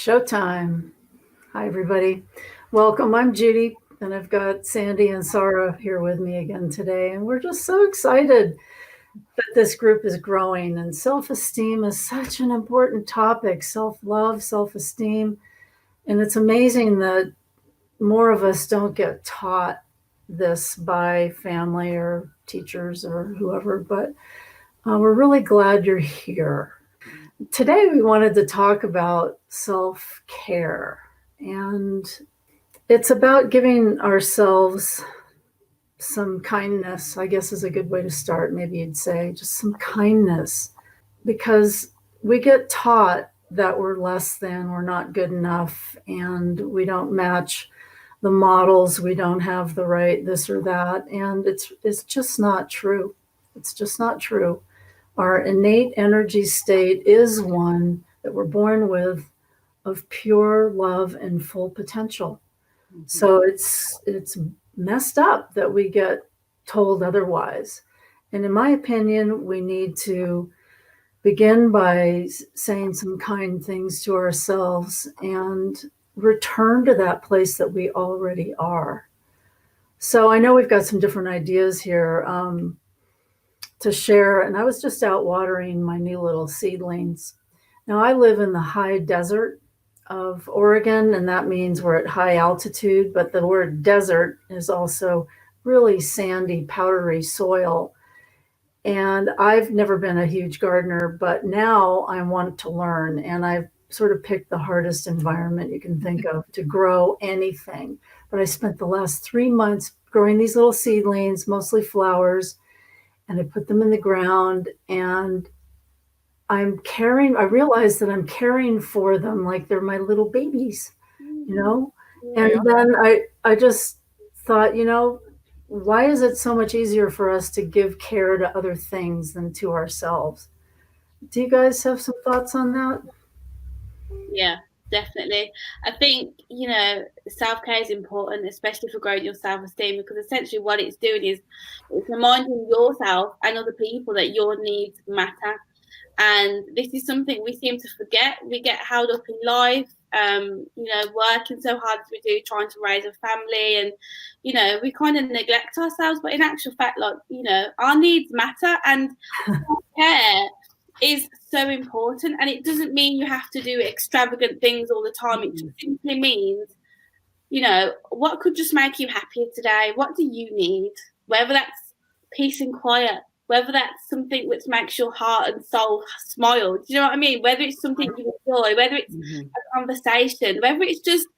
Showtime. Hi, everybody. Welcome. I'm Judy, and I've got Sandy and Sara here with me again today. And we're just so excited that this group is growing. And self-esteem is such an important topic, self-love, self-esteem. And it's amazing that more of us don't get taught this by family or teachers or whoever, but we're really glad you're here. Today, we wanted to talk about self-care, and it's about giving ourselves some kindness, I guess is a good way to start. Maybe you'd say just some kindness, because we get taught that we're less than, we're not good enough, and we don't match the models, we don't have the right this or that, and it's just not true. It's just not true. Our innate energy state is one that we're born with of pure love and full potential. Mm-hmm. So it's messed up that we get told otherwise. And in my opinion, we need to begin by saying some kind things to ourselves and return to that place that we already are. So I know we've got some different ideas here to share. And I was just out watering my new little seedlings. Now I live in the high desert of Oregon, and that means we're at high altitude, but the word desert is also really sandy, powdery soil. And I've never been a huge gardener, but now I want to learn, and I've sort of picked the hardest environment you can think of to grow anything. But I spent the last 3 months growing these little seedlings, mostly flowers, and I put them in the ground, and I realized that I'm caring for them like they're my little babies, you know? Yeah. And then I just thought, why is it so much easier for us to give care to other things than to ourselves? Do you guys have some thoughts on that? Yeah, definitely. I think, self-care is important, especially for growing your self-esteem, because essentially what it's doing is it's reminding yourself and other people that your needs matter. And this is something we seem to forget. We get held up in life, working so hard as we do, trying to raise a family, and, we kind of neglect ourselves. But in actual fact, our needs matter, and self-care is so important. And it doesn't mean you have to do extravagant things all the time. It just simply means, what could just make you happier today? What do you need? Whether that's peace and quiet, whether that's something which makes your heart and soul smile. Do you know what I mean? Whether it's something you enjoy, whether it's a conversation, whether it's just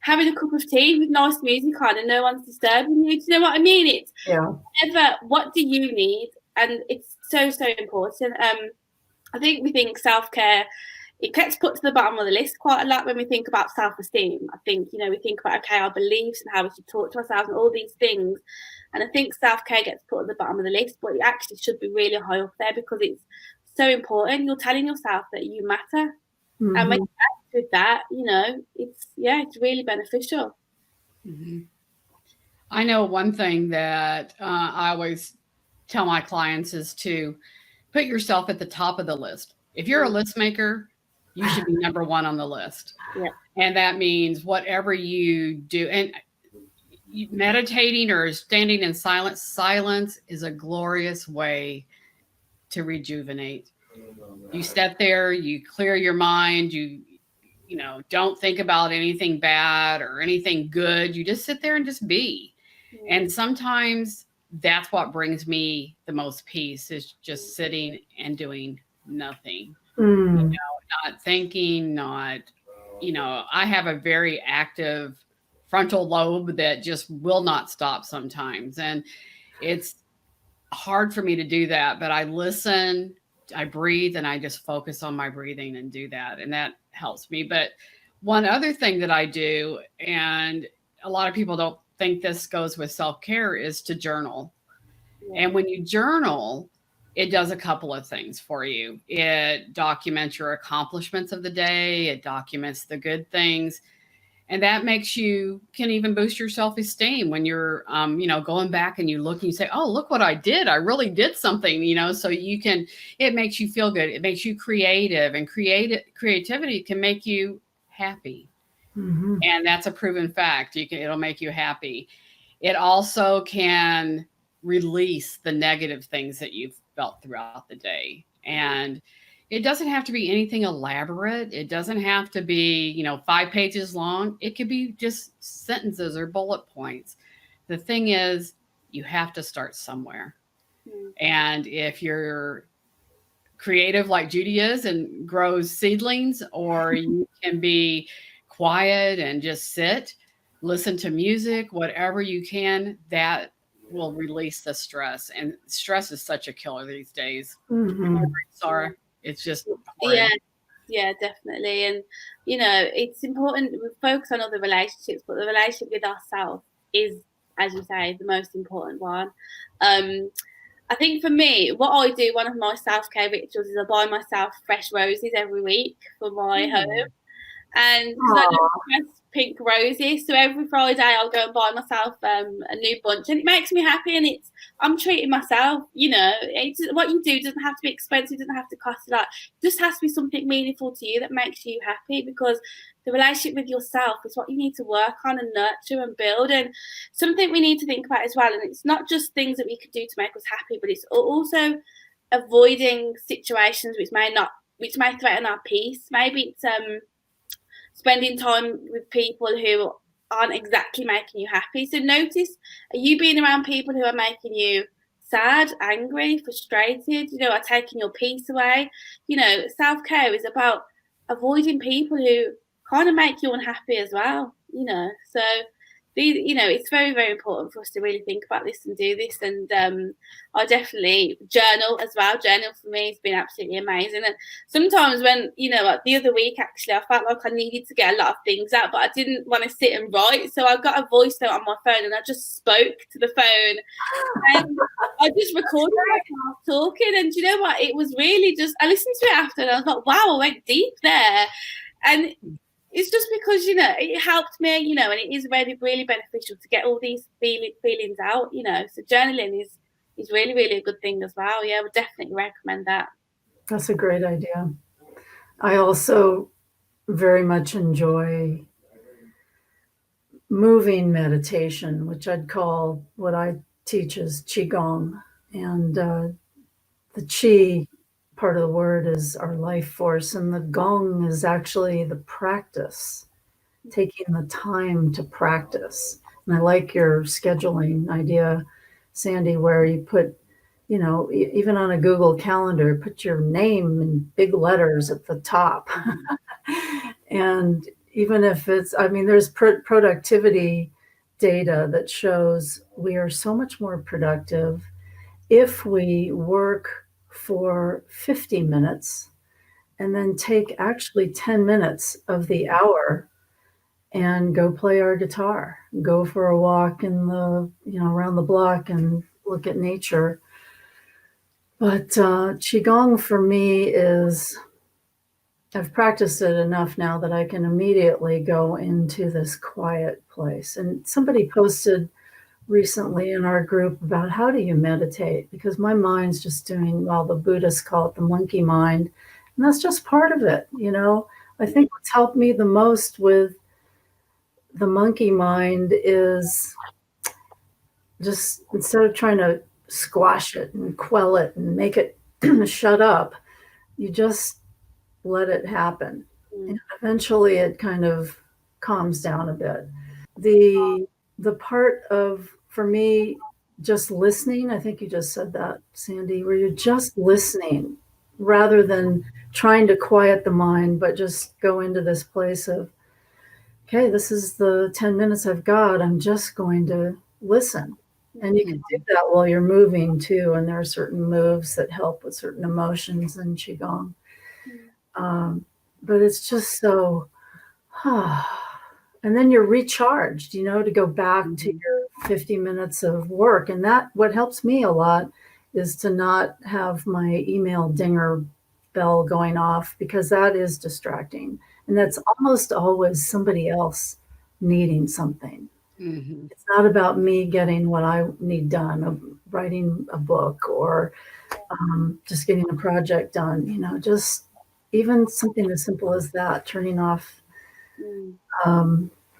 having a cup of tea with nice music on and no one's disturbing you. Do you know what I mean? It's what do you need? And it's so, so important. I think we think self-care, it gets put to the bottom of the list quite a lot when we think about self-esteem. I think, we think about, okay, our beliefs and how we should talk to ourselves and all these things. And I think self-care gets put at the bottom of the list, but it actually should be really high up there because it's so important. You're telling yourself that you matter. Mm-hmm. And when you act with that, it's really beneficial. Mm-hmm. I know one thing that I always tell my clients is to put yourself at the top of the list. If you're a list maker, you should be number one on the list. Yeah. And that means whatever you do, and meditating or standing in silence is a glorious way to rejuvenate. You sit there, you clear your mind, you don't think about anything bad or anything good. You just sit there and just be. And sometimes that's what brings me the most peace, is just sitting and doing nothing. Not thinking, I have a very active frontal lobe that just will not stop sometimes. And it's hard for me to do that, but I listen, I breathe, and I just focus on my breathing and do that. And that helps me. But one other thing that I do, and a lot of people don't think this goes with self-care, is to journal. And when you journal, it does a couple of things for you. It documents your accomplishments of the day. It documents the good things. And that can even boost your self-esteem when you're, going back and you look and you say, oh, look what I did. I really did something, so it makes you feel good. It makes you creative, and creativity can make you happy. Mm-hmm. And that's a proven fact. It'll make you happy. It also can release the negative things that you've felt throughout the day. And it doesn't have to be anything elaborate. It doesn't have to be, 5 pages long. It could be just sentences or bullet points. The thing is, you have to start somewhere. And if you're creative like Judy is and grows seedlings, or you can be quiet and just sit, listen to music, whatever you can, that will release the stress. And stress is such a killer these days. Mm-hmm. Sara, it's just horrid. Yeah, definitely. And it's important we focus on other relationships, but the relationship with ourselves is, as you say, the most important one. I think for me, what I do, one of my self-care rituals is I buy myself fresh roses every week for my home. And because I love fresh pink roses, so every Friday I'll go and buy myself a new bunch, and it makes me happy. And I'm treating myself. What you do doesn't have to be expensive, doesn't have to cost a lot. It just has to be something meaningful to you that makes you happy, because the relationship with yourself is what you need to work on and nurture and build. And something we need to think about as well. And it's not just things that we could do to make us happy, but it's also avoiding situations which may threaten our peace. Maybe it's spending time with people who aren't exactly making you happy. So notice, are you being around people who are making you sad, angry, frustrated, are taking your peace away? Self-care is about avoiding people who kind of make you unhappy as well, So it's very, very important for us to really think about this and do this. And I definitely journal as well. Journal for me has been absolutely amazing. And sometimes when, like the other week, actually, I felt like I needed to get a lot of things out, but I didn't want to sit and write. So I got a voice note on my phone and I just spoke to the phone. And I just recorded myself talking. And do you know what? It was really just, I listened to it after and I was like, wow, I went deep there. And it's just because, it helped me, and it is really, really beneficial to get all these feelings out, So journaling is really, really a good thing as well. Yeah, I would definitely recommend that. That's a great idea. I also very much enjoy moving meditation, which I'd call, what I teach is Qigong. And the Qi part of the word is our life force, and the Gong is actually the practice, taking the time to practice. And I like your scheduling idea, Sandy, where you put, even on a Google Calendar, put your name in big letters at the top. And even if there's productivity data that shows we are so much more productive if we work for 50 minutes and then take actually 10 minutes of the hour and go play our guitar, go for a walk in the, around the block and look at nature. But Qigong for me is, I've practiced it enough now that I can immediately go into this quiet place. And somebody posted recently in our group about how do you meditate? Because my mind's just doing, well, the Buddhists call it the monkey mind. And that's just part of it, I think what's helped me the most with the monkey mind is just, instead of trying to squash it and quell it and make it shut up, you just let it happen. And eventually it kind of calms down a bit. The part of, for me, just listening, I think you just said that, Sandy, where you're just listening rather than trying to quiet the mind, but just go into this place of, okay, this is the 10 minutes I've got. I'm just going to listen. And you can do that while you're moving too. And there are certain moves that help with certain emotions in Qigong. But it's just so, and then you're recharged, to go back to your 50 minutes of work. And that, what helps me a lot is to not have my email dinger bell going off, because that is distracting. And that's almost always somebody else needing something. Mm-hmm. It's not about me getting what I need done, of writing a book or just getting a project done, just even something as simple as that, turning off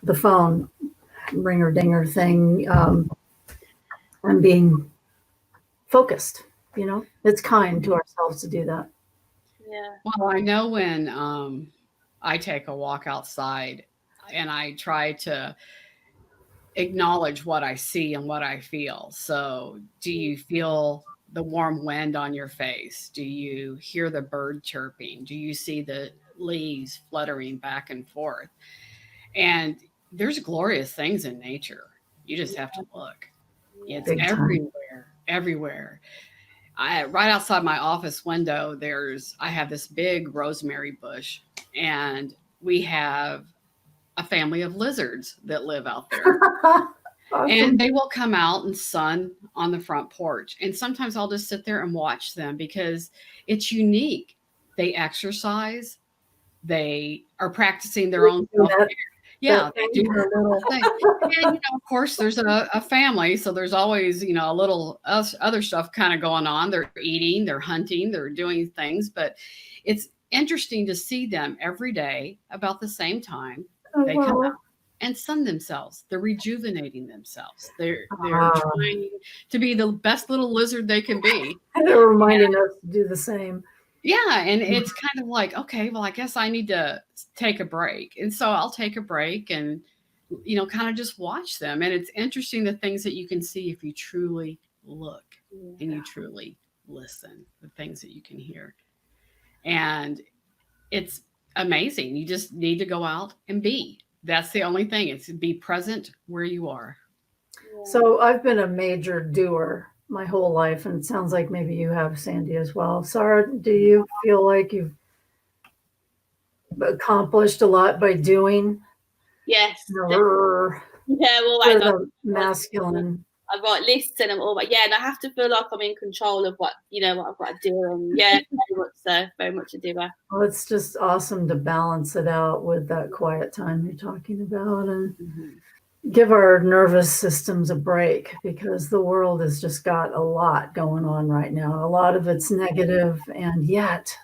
the phone ringer dinger thing, and being focused. It's kind to ourselves to do that. Yeah. Well, I know when I take a walk outside and I try to acknowledge what I see and what I feel. So, do you feel the warm wind on your face? Do you hear the bird chirping? Do you see the leaves fluttering back and forth? And there's glorious things in nature. You just have to look. It's Big time. everywhere, everywhere. Right outside my office window, I have this big rosemary bush, and we have a family of lizards that live out there. Awesome. And they will come out and sun on the front porch. And sometimes I'll just sit there and watch them because it's unique. They exercise, they are practicing their own self-care. Yeah, they do their little thing. And, of course, there's a family, so there's always, a little other stuff kind of going on. They're eating, they're hunting, they're doing things, but it's interesting to see them every day about the same time. They come out and sun themselves. They're rejuvenating themselves. They're trying to be the best little lizard they can be. They're reminding us to do the same. Yeah, and it's kind of like, okay, well, I guess I need to take a break. And so I'll take a break and, kind of just watch them. And it's interesting the things that you can see if you truly look and you truly listen, the things that you can hear. And it's amazing. You just need to go out and be. That's the only thing. It's be present where you are. So I've been a major doer my whole life, and it sounds like maybe you have, Sandy, as well. Sara, do you feel like you've accomplished a lot by doing? Yes. Yeah, well, the masculine. I've got lists and I'm all, but and I have to feel like I'm in control of what I've got to do. And very much a doer. Well, it's just awesome to balance it out with that quiet time you're talking about, and give our nervous systems a break, because the world has just got a lot going on right now. A lot of it's negative, and yet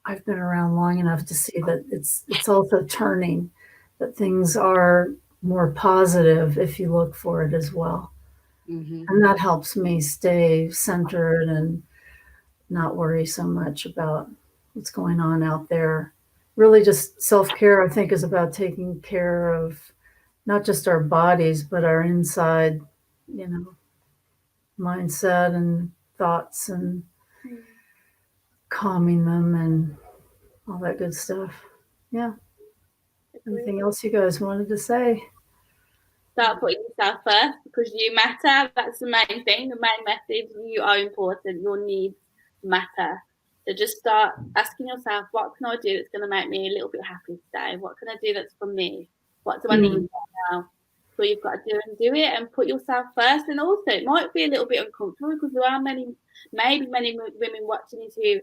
I've been around long enough to see that it's also turning, that things are more positive if you look for it as well. And that helps me stay centered and not worry so much about what's going on out there. Really, just self-care, I think, is about taking care of not just our bodies, but our inside, mindset and thoughts, and calming them and all that good stuff. Yeah. Anything else you guys wanted to say? Start putting yourself first, because you matter. That's the main thing, the main message. You are important. Your needs matter. So just start asking yourself, what can I do that's going to make me a little bit happy today? What can I do that's for me? What do I need right now? So you've got to do it and put yourself first. And also, it might be a little bit uncomfortable, because there are many women watching this who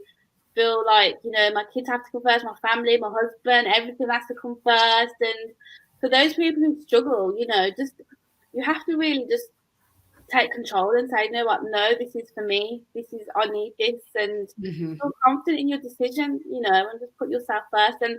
feel like, my kids have to come first, my family, my husband, everything has to come first. And for those people who struggle, you have to really just take control and say, no, this is for me. I need this, and feel confident in your decision, and just put yourself first. And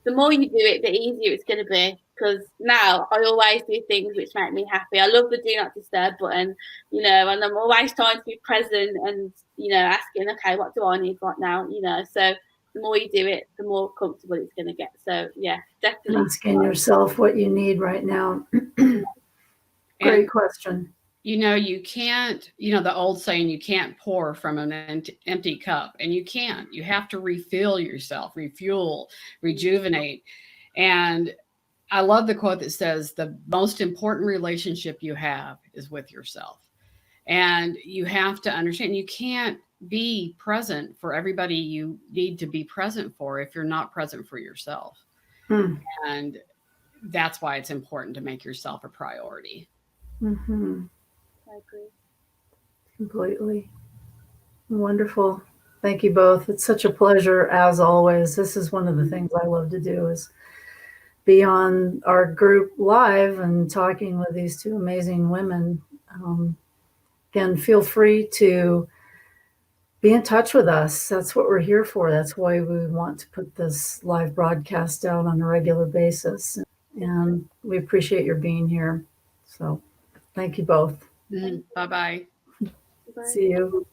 the more you do it, the easier it's going to be. Because now I always do things which make me happy. I love the do not disturb button, and I'm always trying to be present and, asking, okay, what do I need right now? So the more you do it, the more comfortable it's going to get. So yeah, definitely. Asking yourself what you need right now. Great question. You can't, the old saying, you can't pour from an empty cup, and you can't. You have to refill yourself, refuel, rejuvenate. And I love the quote that says, the most important relationship you have is with yourself. And you have to understand, you can't be present for everybody you need to be present for if you're not present for yourself. And that's why it's important to make yourself a priority. I agree. Completely. Wonderful. Thank you both. It's such a pleasure, as always. This is one of the things I love to do, is be on our group live and talking with these two amazing women. Again, feel free to be in touch with us. That's what we're here for. That's why we want to put this live broadcast out on a regular basis. And we appreciate your being here. So thank you both. Bye-bye. Bye. See you.